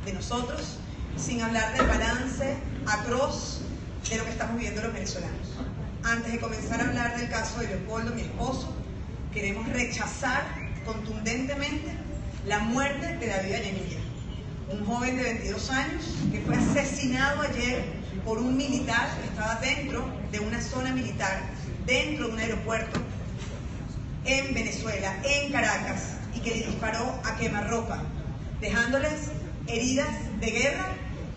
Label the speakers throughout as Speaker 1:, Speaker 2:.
Speaker 1: de nosotros sin hablar del balance atroz de lo que estamos viviendo los venezolanos. Antes de comenzar a hablar del caso de Leopoldo, mi esposo, queremos rechazar contundentemente la muerte de David Vallenilla, un joven de 22 años que fue asesinado ayer por un militar que estaba dentro de una zona militar, dentro de un aeropuerto en Venezuela, en Caracas, y que le disparó a quemarropa, dejándoles heridas de guerra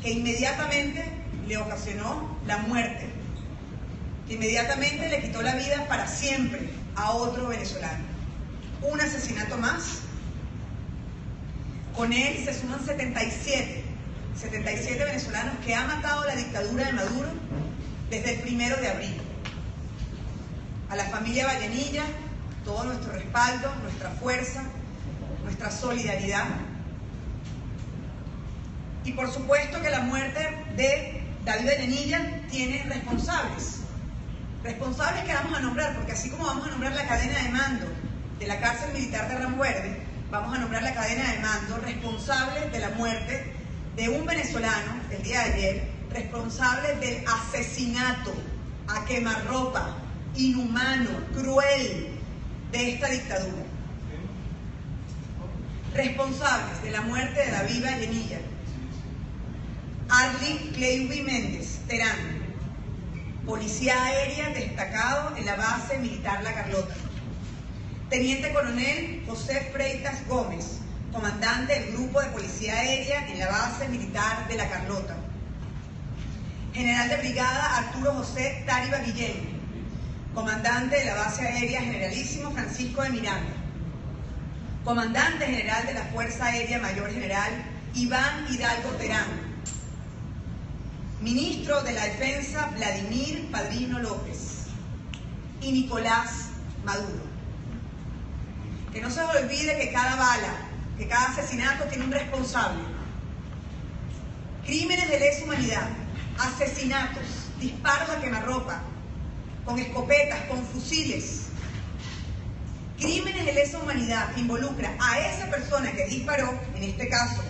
Speaker 1: que inmediatamente le ocasionó la muerte, que inmediatamente le quitó la vida para siempre a otro venezolano. Un asesinato más. Con él se suman 77 venezolanos que ha matado la dictadura de Maduro desde el 1 de abril. A la familia Vallenilla, todo nuestro respaldo, nuestra fuerza, nuestra solidaridad. Y por supuesto que la muerte de David Vallenilla tiene responsables. Responsables que vamos a nombrar, porque así como vamos a nombrar la cadena de mando de la cárcel militar de Ramo Verde, vamos a nombrar la cadena de mando responsables de la muerte de un venezolano el día de ayer, responsables del asesinato a quemarropa, inhumano, cruel de esta dictadura. Responsables de la muerte de David Vallenilla: Arly Cleyubi Méndez, Terán, policía aérea destacado en la base militar La Carlota. Teniente coronel José Freitas Gómez, comandante del grupo de policía aérea en la base militar de La Carlota. General de brigada Arturo José Táriba Guillén, comandante de la base aérea Generalísimo Francisco de Miranda. Comandante general de la Fuerza Aérea Mayor General Iván Hidalgo Terán. Ministro de la Defensa Vladimir Padrino López y Nicolás Maduro. Que no se olvide que cada bala, que cada asesinato tiene un responsable. Crímenes de lesa humanidad, asesinatos, disparos a quemarropa, con escopetas, con fusiles. Crímenes de lesa humanidad que involucra a esa persona que disparó, en este caso,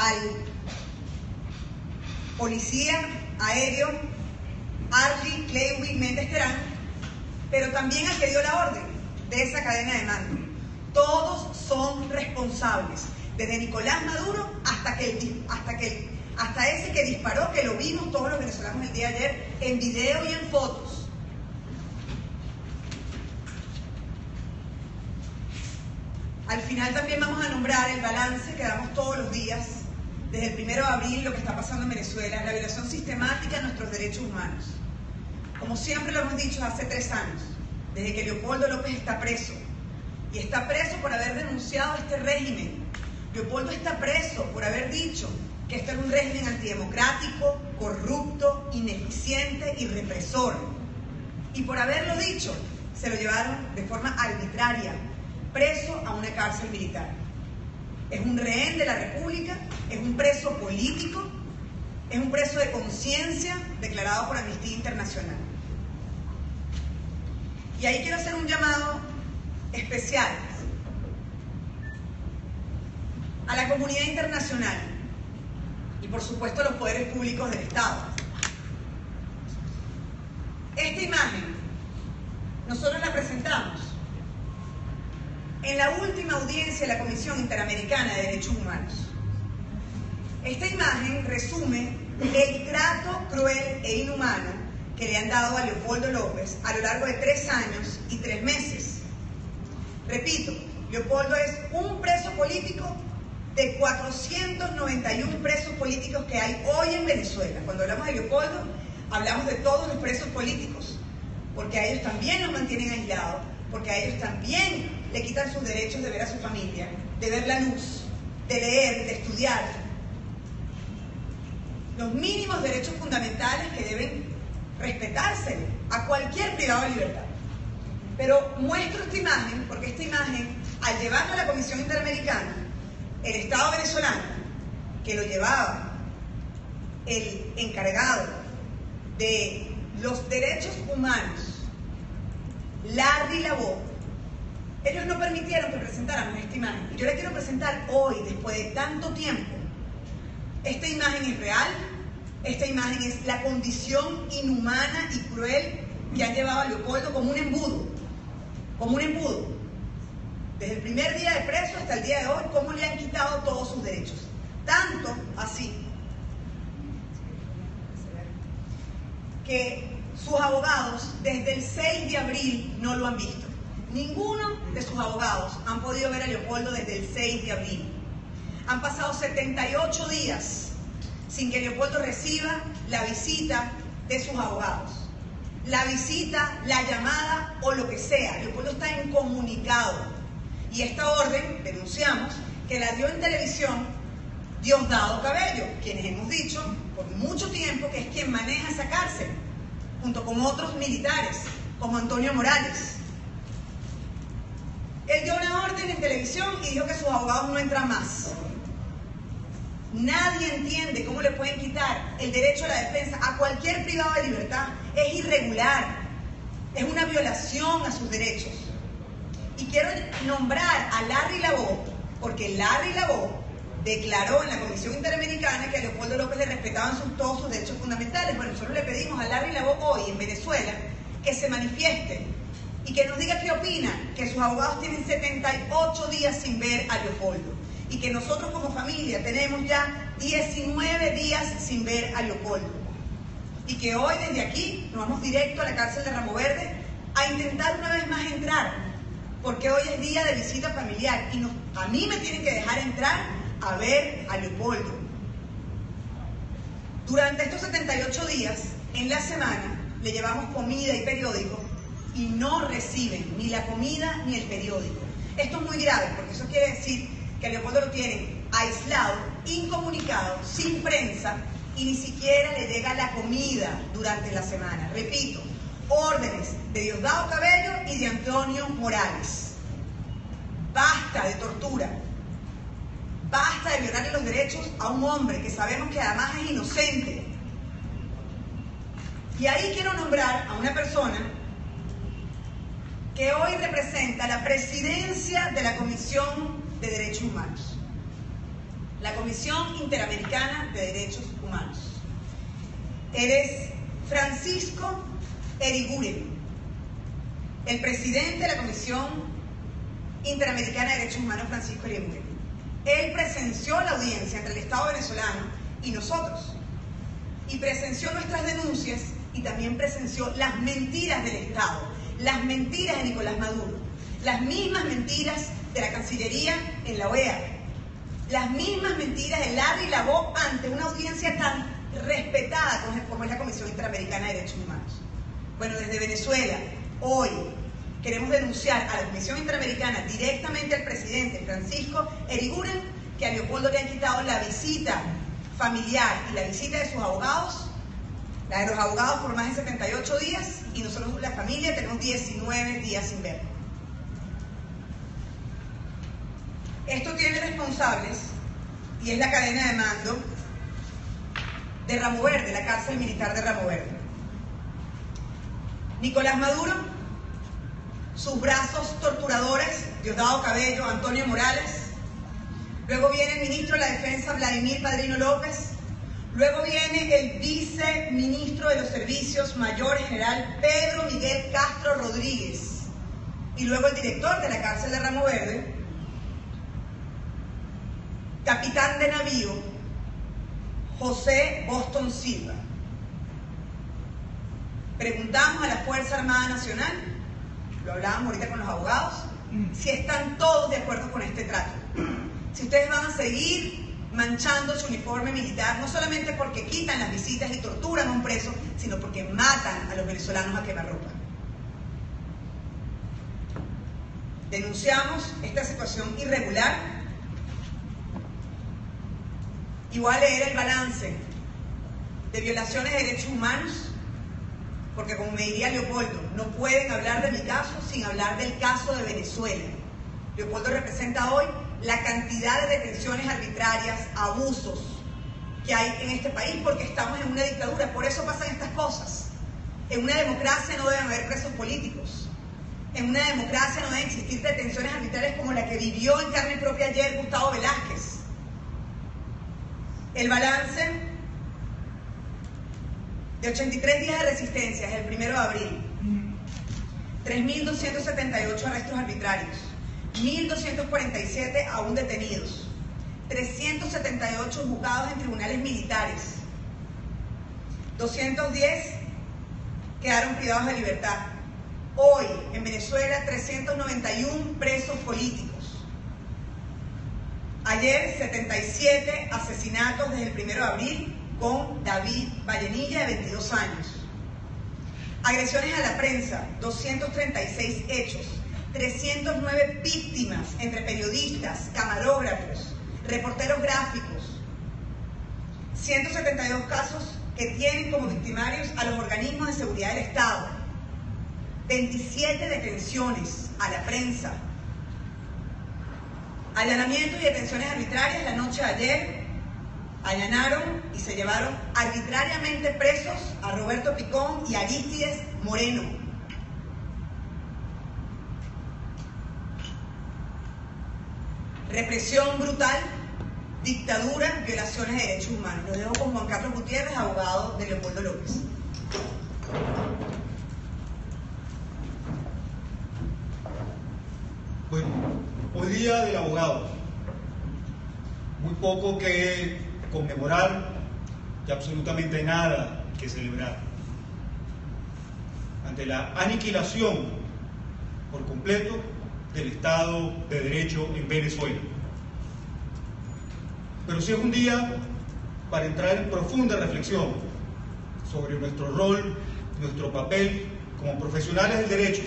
Speaker 1: al policía aéreo Arly Cleyubi Méndez Terán, pero también al que dio la orden de esa cadena de mando. Todos son responsables, desde Nicolás Maduro hasta ese que disparó, que lo vimos todos los venezolanos el día de ayer en video y en fotos. Al final también vamos a nombrar el balance que damos todos los días desde el 1 de abril, lo que está pasando en Venezuela, la violación sistemática de nuestros derechos humanos. Como siempre lo hemos dicho hace 3 años, desde que Leopoldo López está preso, y está preso por haber denunciado este régimen. Leopoldo está preso por haber dicho que este era un régimen antidemocrático, corrupto, ineficiente y represor. Y por haberlo dicho, se lo llevaron de forma arbitraria, preso a una cárcel militar. Es un rehén de la República, es un preso político, es un preso de conciencia declarado por Amnistía Internacional. Y ahí quiero hacer un llamado especial a la comunidad internacional y por supuesto a los poderes públicos del Estado. Esta imagen nosotros la presentamos en la última audiencia de la Comisión Interamericana de Derechos Humanos. Esta imagen resume el trato cruel e inhumano que le han dado a Leopoldo López a lo largo de 3 años y 3 meses. Repito, Leopoldo es un preso político de 491 presos políticos que hay hoy en Venezuela. Cuando hablamos de Leopoldo, hablamos de todos los presos políticos, porque a ellos también los mantienen aislados, porque a ellos también le quitan sus derechos de ver a su familia, de ver la luz, de leer, de estudiar. Los mínimos derechos fundamentales que deben respetarse a cualquier privado de libertad. Pero muestro esta imagen porque esta imagen, al llevarla a la Comisión Interamericana, el Estado venezolano, que lo llevaba el encargado de los derechos humanos, Larry Labó, ellos no permitieron que presentáramos esta imagen. Y yo la quiero presentar hoy, después de tanto tiempo, Esta imagen es real, esta imagen es la condición inhumana y cruel que han llevado a Leopoldo como un embudo, Desde el primer día de preso hasta el día de hoy, cómo le han quitado todos sus derechos. Tanto así que sus abogados desde el 6 de abril no lo han visto. Ninguno de sus abogados han podido ver a Leopoldo desde el 6 de abril. Han pasado 78 días sin que Leopoldo reciba la visita de sus abogados. La visita, la llamada o lo que sea. Leopoldo está incomunicado. Y esta orden, denunciamos, que la dio en televisión Diosdado Cabello, quienes hemos dicho por mucho tiempo que es quien maneja esa cárcel, junto con otros militares, como Antonio Morales. Él dio una orden en televisión y dijo que sus abogados no entran más. Nadie entiende cómo le pueden quitar el derecho a la defensa a cualquier privado de libertad. Es irregular, es una violación a sus derechos. Y quiero nombrar a Larry Labó, porque Larry Labó declaró en la Comisión Interamericana que a Leopoldo López le respetaban todos sus derechos fundamentales. Bueno, nosotros le pedimos a Larry Labó hoy en Venezuela que se manifieste y que nos diga qué opina, que sus abogados tienen 78 días sin ver a Leopoldo y que nosotros como familia tenemos ya 19 días sin ver a Leopoldo y que hoy desde aquí nos vamos directo a la cárcel de Ramo Verde a intentar una vez más entrar, porque hoy es día de visita familiar y a mí me tienen que dejar entrar a ver a Leopoldo. Durante estos 78 días, en la semana, le llevamos comida y periódico y no reciben ni la comida ni el periódico. Esto es muy grave, porque eso quiere decir que a Leopoldo lo tienen aislado, incomunicado, sin prensa y ni siquiera le llega la comida durante la semana. Repito, órdenes de Diosdado Cabello y de Antonio Morales. Basta de tortura. Basta de violarle los derechos a un hombre que sabemos que además es inocente. Y ahí quiero nombrar a una persona que hoy representa la presidencia de la Comisión de Derechos Humanos, la Comisión Interamericana de Derechos Humanos. Eres Francisco Eriguren, el presidente de la Comisión Interamericana de Derechos Humanos, Francisco Eriguren. Él presenció la audiencia entre el Estado venezolano y nosotros, y presenció nuestras denuncias y también presenció las mentiras del Estado, las mentiras de Nicolás Maduro, las mismas mentiras de la Cancillería en la OEA, las mismas mentiras de Larry Labó ante una audiencia tan respetada como es la Comisión Interamericana de Derechos Humanos. Bueno, desde Venezuela, hoy queremos denunciar a la Comisión Interamericana directamente al presidente Francisco Eriguren que a Leopoldo le han quitado la visita familiar y la visita de sus abogados, la de los abogados por más de 78 días, y nosotros, la familia, tenemos 19 días sin verlo. Esto tiene responsables y es la cadena de mando de Ramo Verde, la cárcel militar de Ramo Verde. Nicolás Maduro, sus brazos torturadores, Diosdado Cabello, Antonio Morales, luego viene el ministro de la Defensa, Vladimir Padrino López, luego viene el viceministro de los Servicios Mayor General, Pedro Miguel Castro Rodríguez, y luego el director de la cárcel de Ramo Verde, capitán de navío, José Boston Silva. Preguntamos a la Fuerza Armada Nacional, lo hablábamos ahorita con los abogados, si están todos de acuerdo con este trato. Si ustedes van a seguir manchando su uniforme militar, no solamente porque quitan las visitas y torturan a un preso, sino porque matan a los venezolanos a quemarropa. Denunciamos esta situación irregular y voy a leer el balance de violaciones de derechos humanos, porque como me diría Leopoldo, no pueden hablar de mi caso sin hablar del caso de Venezuela. Leopoldo representa hoy la cantidad de detenciones arbitrarias, abusos que hay en este país, porque estamos en una dictadura, por eso pasan estas cosas. En una democracia no deben haber presos políticos. En una democracia no deben existir detenciones arbitrarias como la que vivió en carne propia ayer Gustavo Velázquez. El balance de 83 días de resistencia es el 1 de abril. 3.278 arrestos arbitrarios, 1.247 aún detenidos, 378 juzgados en tribunales militares, 210 quedaron privados de libertad. Hoy, en Venezuela, 391 presos políticos. Ayer, 77 asesinatos desde el 1 de abril con David Vallenilla, de 22 años. Agresiones a la prensa, 236 hechos, 309 víctimas entre periodistas, camarógrafos, reporteros gráficos, 172 casos que tienen como victimarios a los organismos de seguridad del Estado, 27 detenciones a la prensa, allanamientos y detenciones arbitrarias. La noche de ayer allanaron y se llevaron arbitrariamente presos a Roberto Picón y Arístides Moreno. Represión brutal, dictadura, violaciones de derechos humanos. Lo dejo con Juan Carlos Gutiérrez, abogado de Leopoldo López.
Speaker 2: Bueno, hoy día del abogado. Muy poco que conmemorar y absolutamente nada que celebrar. Ante la aniquilación por completo del Estado de Derecho en Venezuela. Pero sí es un día para entrar en profunda reflexión sobre nuestro rol, nuestro papel como profesionales del derecho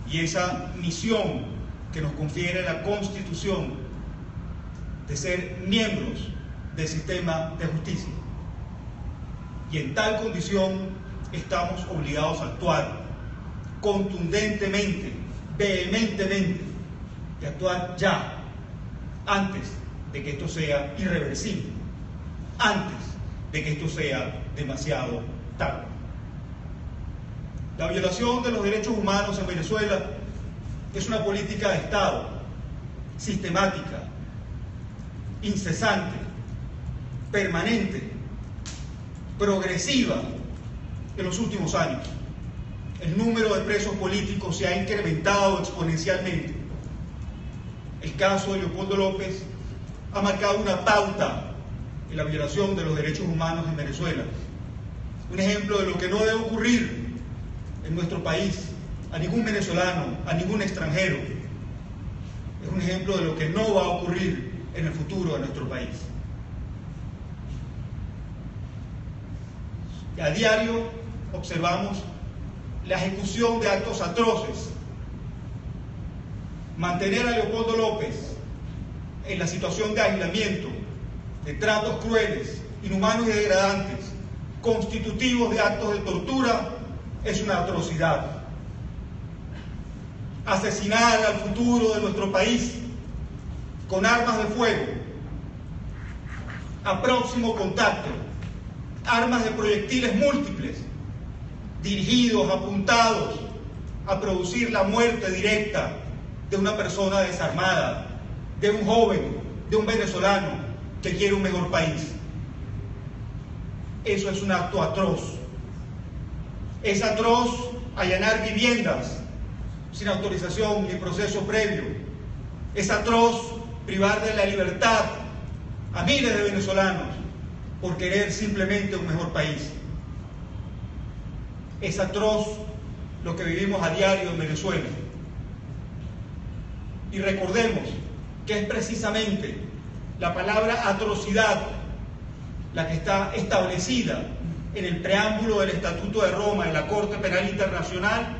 Speaker 2: y esa misión que nos confiere la Constitución de ser miembros del sistema de justicia. Y en tal condición estamos obligados a actuar contundentemente, vehementemente, y actuar ya, antes de que esto sea irreversible, antes de que esto sea demasiado tarde. La violación de los derechos humanos en Venezuela es una política de Estado sistemática, incesante, permanente, progresiva en los últimos años. El número de presos políticos se ha incrementado exponencialmente. El caso de Leopoldo López ha marcado una pauta en la violación de los derechos humanos en Venezuela. Un ejemplo de lo que no debe ocurrir en nuestro país a ningún venezolano, a ningún extranjero. Es un ejemplo de lo que no va a ocurrir en el futuro de nuestro país. Y a diario observamos la ejecución de actos atroces. Mantener a Leopoldo López en la situación de aislamiento, de tratos crueles, inhumanos y degradantes, constitutivos de actos de tortura, es una atrocidad. Asesinar al futuro de nuestro país con armas de fuego, a próximo contacto, armas de proyectiles múltiples, dirigidos, apuntados a producir la muerte directa de una persona desarmada, de un joven, de un venezolano que quiere un mejor país. Eso es un acto atroz. Es atroz allanar viviendas sin autorización ni proceso previo. Es atroz privar de la libertad a miles de venezolanos por querer simplemente un mejor país. Es atroz lo que vivimos a diario en Venezuela. Y recordemos que es precisamente la palabra atrocidad la que está establecida en el preámbulo del Estatuto de Roma, en la Corte Penal Internacional,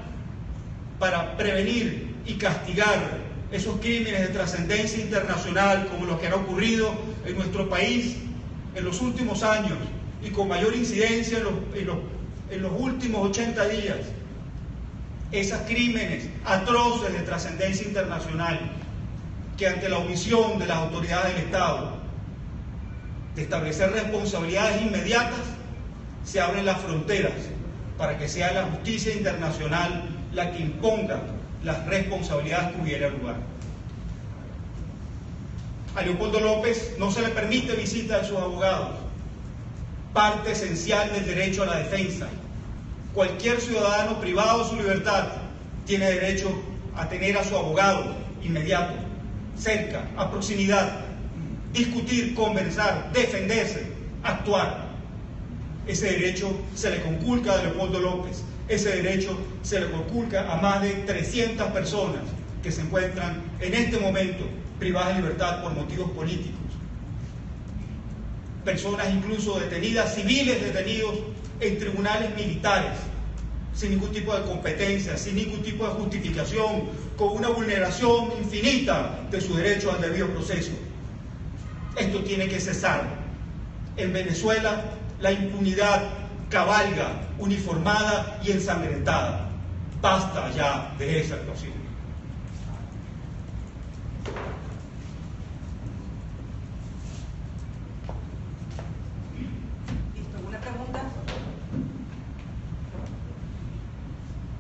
Speaker 2: para prevenir y castigar esos crímenes de trascendencia internacional como los que han ocurrido en nuestro país en los últimos años y con mayor incidencia en los últimos 80 días. Esos crímenes atroces de trascendencia internacional que ante la omisión de las autoridades del Estado de establecer responsabilidades inmediatas, se abren las fronteras para que sea la justicia internacional la que imponga las responsabilidades que hubiera lugar. A Leopoldo López no se le permite visita de sus abogados, parte esencial del derecho a la defensa. Cualquier ciudadano privado de su libertad tiene derecho a tener a su abogado inmediato, cerca, a proximidad, discutir, conversar, defenderse, actuar. Ese derecho se le conculca a Leopoldo López, ese derecho se le conculca a más de 300 personas que se encuentran en este momento privadas de libertad por motivos políticos. Personas incluso detenidas, civiles detenidos en tribunales militares, sin ningún tipo de competencia, sin ningún tipo de justificación, con una vulneración infinita de su derecho al debido proceso. Esto tiene que cesar. En Venezuela la impunidad cabalga, uniformada y ensangrentada. Basta ya de esa actuación.